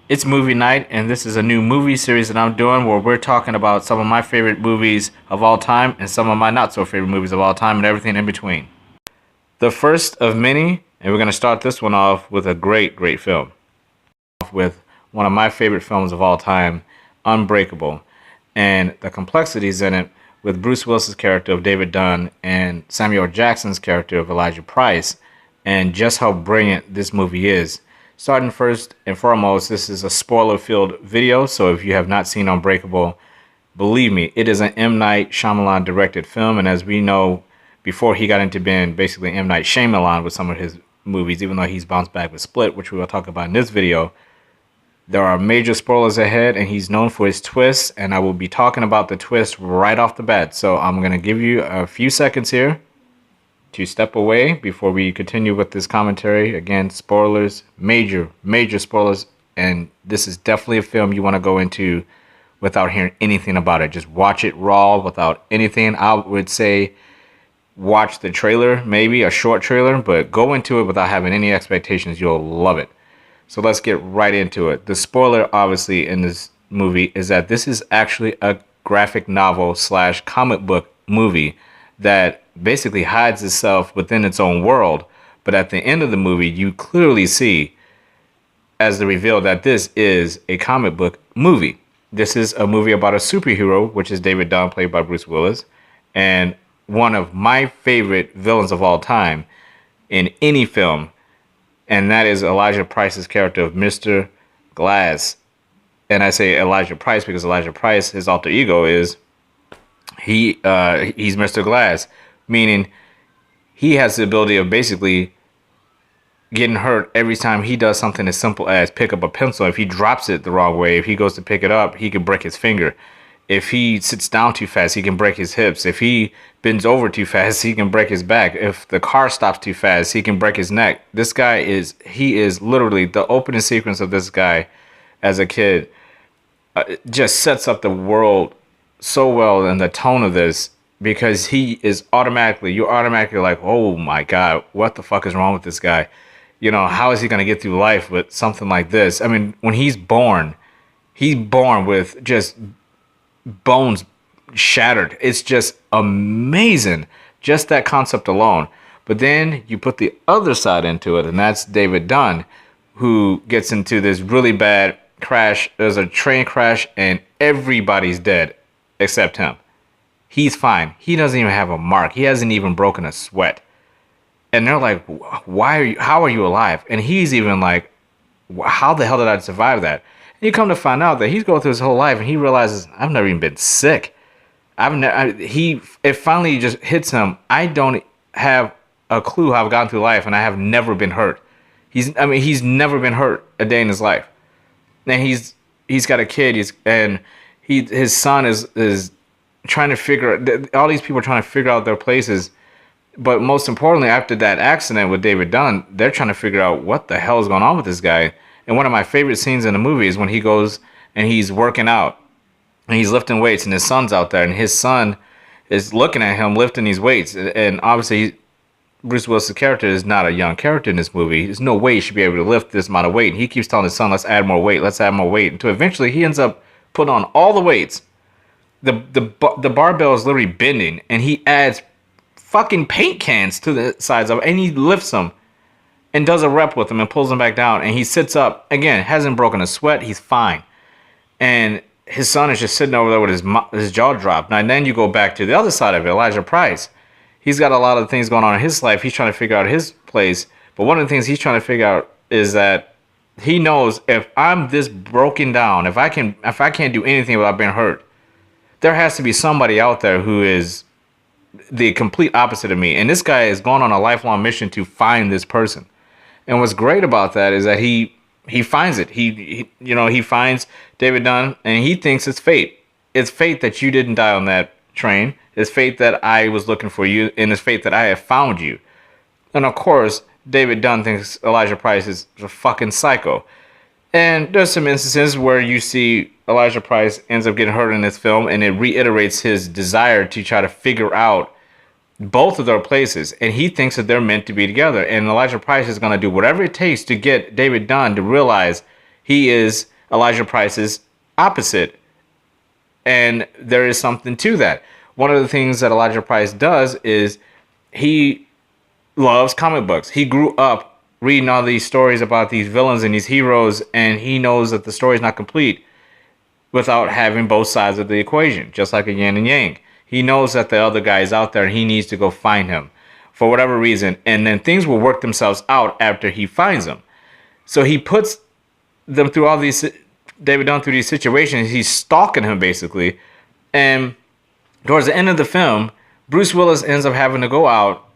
It's movie night, and this is a new movie series that I'm doing where we're talking about some of my favorite movies of all time and some of my not so favorite movies of all time and everything in between. The first of many, and we're going to start this one off with a great film. With one of my favorite films of all time, Unbreakable, and the complexities in it with Bruce Willis's character of David Dunn and Samuel Jackson's character of Elijah Price, and just how brilliant this movie is. Starting first and foremost, this is a spoiler-filled video, so if you have not seen Unbreakable, believe me, it is an M. Night Shyamalan directed film, and as we know, before he got into being basically M. Night Shyamalan with some of his movies, even though he's bounced back with Split, which we will talk about in this video, there are major spoilers ahead, and he's known for his twists, and I will be talking about the twist right off the bat. So I'm going to give you a few seconds here to step away before we continue with this commentary. Again, spoilers, major spoilers, and this is definitely a film you want to go into without hearing anything about it. Just watch it raw without anything. I would say watch the trailer, maybe a short trailer, but go into it without having any expectations. You'll love it. So let's get right into it. The spoiler, obviously, in this movie is that this is actually a graphic novel / comic book movie that basically hides itself within its own world. But at the end of the movie, you clearly see, as the reveal, that this is a comic book movie. This is a movie about a superhero, which is David Dunn, played by Bruce Willis, and one of my favorite villains of all time in any film, and that is Elijah Price's character of Mr. Glass. And I say Elijah Price because Elijah Price, his alter ego, is he's Mr. Glass, meaning he has the ability of basically getting hurt every time he does something as simple as pick up a pencil. If he drops it the wrong way, if he goes to pick it up, he can break his finger. If he sits down too fast, he can break his hips. If he bends over too fast, he can break his back. If the car stops too fast, he can break his neck. This guy he is literally, the opening sequence of this guy as a kid just sets up the world so well, and the tone of this, because you're automatically like, oh my God, what the fuck is wrong with this guy? You know, how is he going to get through life with something like this? I mean, when he's born with just bones shattered. It's just amazing, just that concept alone. But then you put the other side into it, and that's David Dunn, who gets into this really bad crash. There's a train crash, and everybody's dead except him. He's fine. He doesn't even have a mark. He hasn't even broken a sweat. And they're like, how are you alive? And he's even like, how the hell did I survive that? And you come to find out that he's going through his whole life, and he realizes, I've never even been sick. It finally just hits him. I don't have a clue how I've gone through life, and I have never been hurt. He's never been hurt a day in his life. And he's got a kid. His son is trying to figure. All these people are trying to figure out their places. But most importantly, after that accident with David Dunn, they're trying to figure out what the hell is going on with this guy. And one of my favorite scenes in the movie is when he goes and he's working out and he's lifting weights, and his son's out there, and his son is looking at him lifting these weights. And obviously, Bruce Willis' character is not a young character in this movie. There's no way he should be able to lift this amount of weight. And he keeps telling his son, let's add more weight, until eventually he ends up putting on all the weights. The barbell is literally bending, and he adds fucking paint cans to the sides of it, and he lifts them and does a rep with him and pulls him back down, and he sits up again, hasn't broken a sweat, he's fine. And his son is just sitting over there with his jaw dropped. Now, and then you go back to the other side of it, Elijah Price. He's got a lot of things going on in his life. He's trying to figure out his place, but one of the things he's trying to figure out is that he knows, if I'm this broken down, if I can't do anything without being hurt, there has to be somebody out there who is the complete opposite of me. And this guy is going on a lifelong mission to find this person. And what's great about that is that he finds it. He finds David Dunn, and he thinks it's fate. It's fate that you didn't die on that train. It's fate that I was looking for you, and it's fate that I have found you. And of course, David Dunn thinks Elijah Price is a fucking psycho. And there's some instances where you see Elijah Price ends up getting hurt in this film, and it reiterates his desire to try to figure out both of their places, and he thinks that they're meant to be together. And Elijah Price is going to do whatever it takes to get David Dunn to realize he is Elijah Price's opposite. And there is something to that. One of the things that Elijah Price does is he loves comic books. He grew up reading all these stories about these villains and these heroes, and he knows that the story is not complete without having both sides of the equation, just like a yin and yang. He knows that the other guy is out there and he needs to go find him for whatever reason, and then things will work themselves out after he finds them. So he puts them through all these, David Dunn, through these situations. He's stalking him basically, and towards the end of the film, Bruce Willis ends up having to go out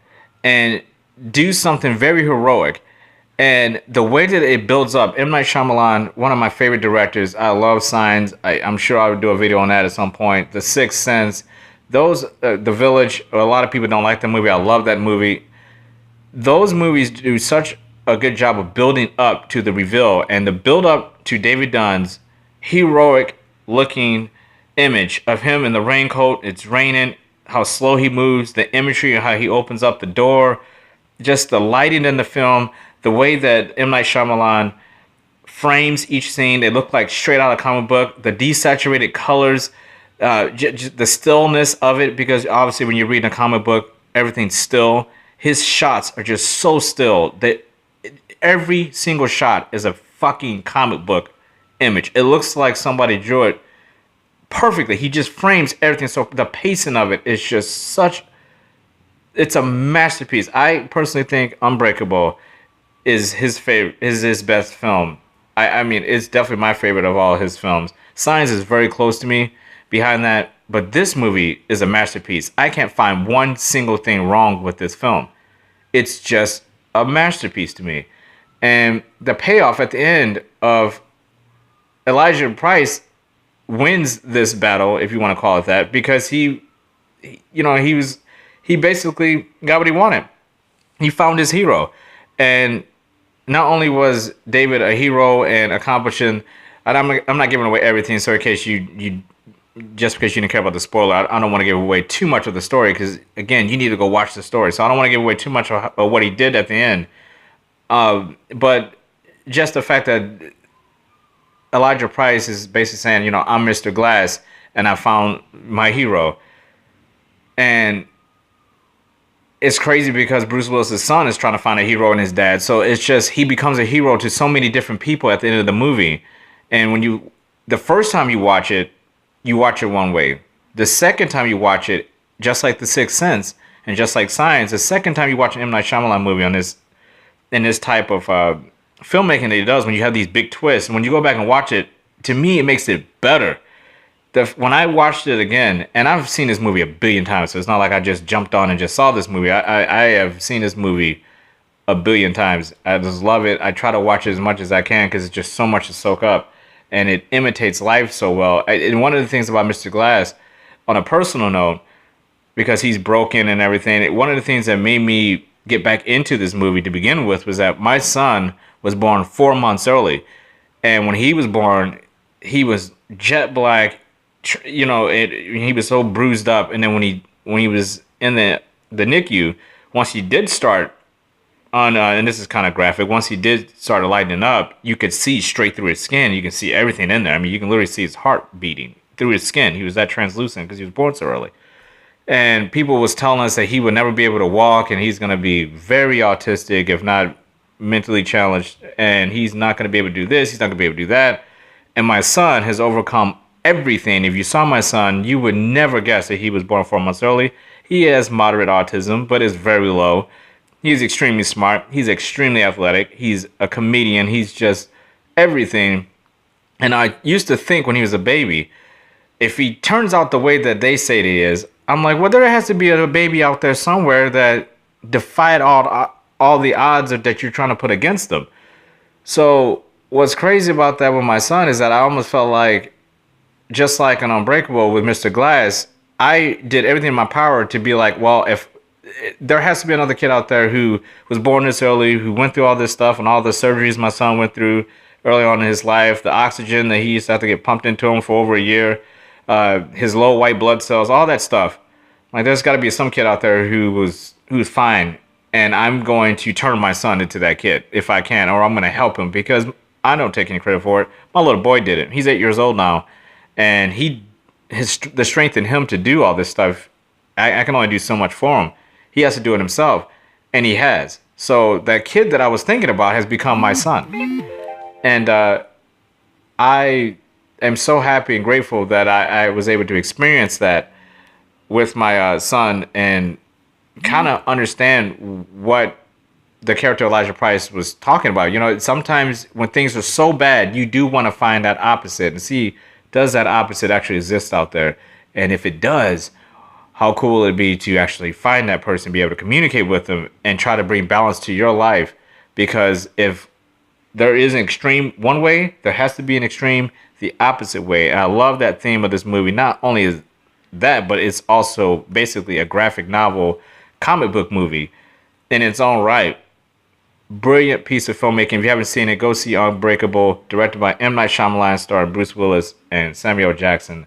and do something very heroic. And the way that it builds up, M. Night Shyamalan, one of my favorite directors. I love Signs. I'm sure I would do a video on that at some point. The Sixth Sense, those, The Village. A lot of people don't like that movie. I love that movie. Those movies do such a good job of building up to the reveal, and the build up to David Dunn's heroic looking image of him in the raincoat. It's raining, how slow he moves, the imagery of how he opens up the door, just the lighting in the film, the way that M. Night Shyamalan frames each scene. They look like straight out of a comic book. The desaturated colors, the stillness of it, because obviously when you're reading a comic book, everything's still. His shots are just so still that every single shot is a fucking comic book image. It looks like somebody drew it perfectly. He just frames everything. So the pacing of it is just such, it's a masterpiece. I personally think Unbreakable is his favorite, is his best film. I mean, it's definitely my favorite of all his films. Signs is very close to me behind that, but this movie is a masterpiece. I can't find one single thing wrong with this film. It's just a masterpiece to me. And the payoff at the end of Elijah Price wins this battle, if you want to call it that, because he basically got what he wanted. He found his hero. And not only was David a hero and accomplishing, and I'm not giving away everything, so in case you just because you didn't care about the spoiler, I don't want to give away too much of the story, because again, you need to go watch the story. So I don't want to give away too much of what he did at the end. But just the fact that Elijah Price is basically saying, I'm Mr. Glass and I found my hero. And it's crazy because Bruce Willis' son is trying to find a hero in his dad. So it's just, he becomes a hero to so many different people at the end of the movie. And when the first time you watch it one way. The second time you watch it, just like The Sixth Sense and just like Signs, the second time you watch an M. Night Shyamalan movie in this type of filmmaking that he does, when you have these big twists, and when you go back and watch it, to me, it makes it better. When I watched it again, and I've seen this movie a billion times, so it's not like I just jumped on and just saw this movie. I have seen this movie a billion times. I just love it. I try to watch it as much as I can because it's just so much to soak up. And it imitates life so well. And one of the things about Mr. Glass, on a personal note, because he's broken and everything, one of the things that made me get back into this movie to begin with was that my son was born 4 months early. And when he was born, he was jet black, he was so bruised up. And then when he was in the NICU, once he did start on, and this is kind of graphic, once he did start lightening up, you could see straight through his skin. You can see everything in there. I mean, you can literally see his heart beating through his skin. He was that translucent because he was born so early. And people was telling us that he would never be able to walk, and he's going to be very autistic, if not mentally challenged, and he's not going to be able to do this, he's not going to be able to do that. And my son has overcome everything. If you saw my son, you would never guess that he was born 4 months early. He has moderate autism, but it's very low. He's extremely smart. He's extremely athletic. He's a comedian. He's just everything. And I used to think when he was a baby, if he turns out the way that they say he is, I'm like, well, there has to be a baby out there somewhere that defied all the odds that you're trying to put against them. So what's crazy about that with my son is that I almost felt like, just like an Unbreakable with Mr. Glass, I did everything in my power to be like, well, if there has to be another kid out there who was born this early, who went through all this stuff and all the surgeries my son went through early on in his life, the oxygen that he used to have to get pumped into him for over a year, his low white blood cells, all that stuff. Like, there's got to be some kid out there who's fine, and I'm going to turn my son into that kid if I can, or I'm going to help him, because I don't take any credit for it. My little boy did it. He's 8 years old now, and the strength in him to do all this stuff. I can only do so much for him. He has to do it himself, and he has. So that kid that I was thinking about has become my son, and I am so happy and grateful that I was able to experience that with my son and kind of understand what the character Elijah Price was talking about. You know, sometimes when things are so bad, you do want to find that opposite and see, does that opposite actually exist out there? And if it does, how cool would it be to actually find that person, be able to communicate with them, and try to bring balance to your life? Because if there is an extreme one way, there has to be an extreme the opposite way. And I love that theme of this movie. Not only is that, but it's also basically a graphic novel, comic book movie in its own right. Brilliant piece of filmmaking. If you haven't seen it, go see Unbreakable, directed by M. Night Shyamalan, starring Bruce Willis and Samuel Jackson.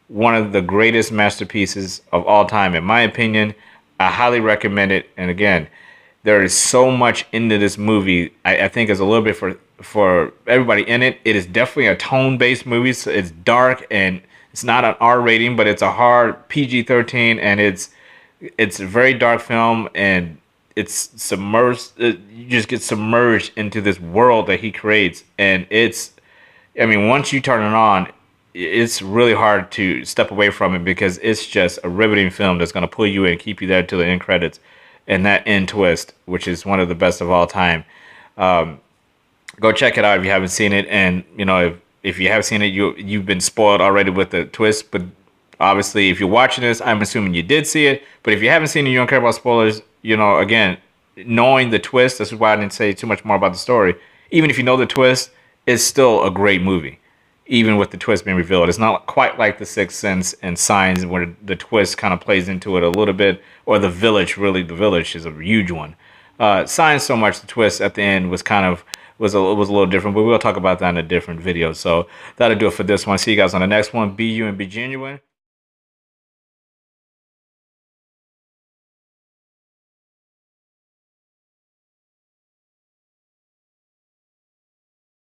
One of the greatest masterpieces of all time, in my opinion. I highly recommend it. And again, there is so much into this movie. I think it's a little bit for everybody in it. It is definitely a tone-based movie. So it's dark, and it's not an R rating, but it's a hard PG-13, and it's a very dark film, and it's submerged. You just get submerged into this world that he creates, and once you turn it on, it's really hard to step away from it because it's just a riveting film that's going to pull you in and keep you there till the end credits, and that end twist, which is one of the best of all time. Go check it out if you haven't seen it, and if you have seen it, you've been spoiled already with the twist, but obviously, if you're watching this, I'm assuming you did see it. But if you haven't seen it, you don't care about spoilers. Again, knowing the twist, this is why I didn't say too much more about the story. Even if you know the twist, it's still a great movie. Even with the twist being revealed, it's not quite like The Sixth Sense and Signs, where the twist kind of plays into it a little bit, or The Village. Really, The Village is a huge one. Signs, so much the twist at the end was a little different, but we'll talk about that in a different video. So that'll do it for this one. See you guys on the next one. Be you and be genuine.